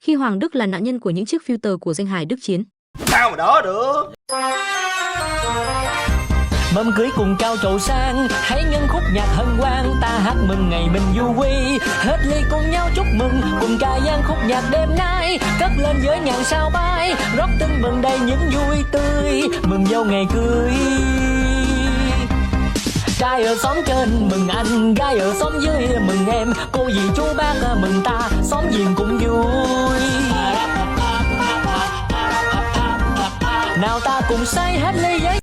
khi Hoàng Đức là nạn nhân của những chiếc filter của danh hài Đức Chiến. Sao mà đỡ được. Mâm cưới cùng cao trầu sang, hãy nhân khúc nhạc hân hoan, ta hát mừng ngày mình du quy. Hết ly cùng nhau chúc mừng, cùng ca gian khúc nhạc đêm nay, cất lên với nhạc sao bay, rót tin mừng đầy những vui tươi, mừng dâu ngày cưới. Trai ở xóm trên mừng anh, gái ở xóm dưới mừng em, cô dì chú bác mừng ta, xóm giềng cũng vui. Nào ta cùng say hết ly với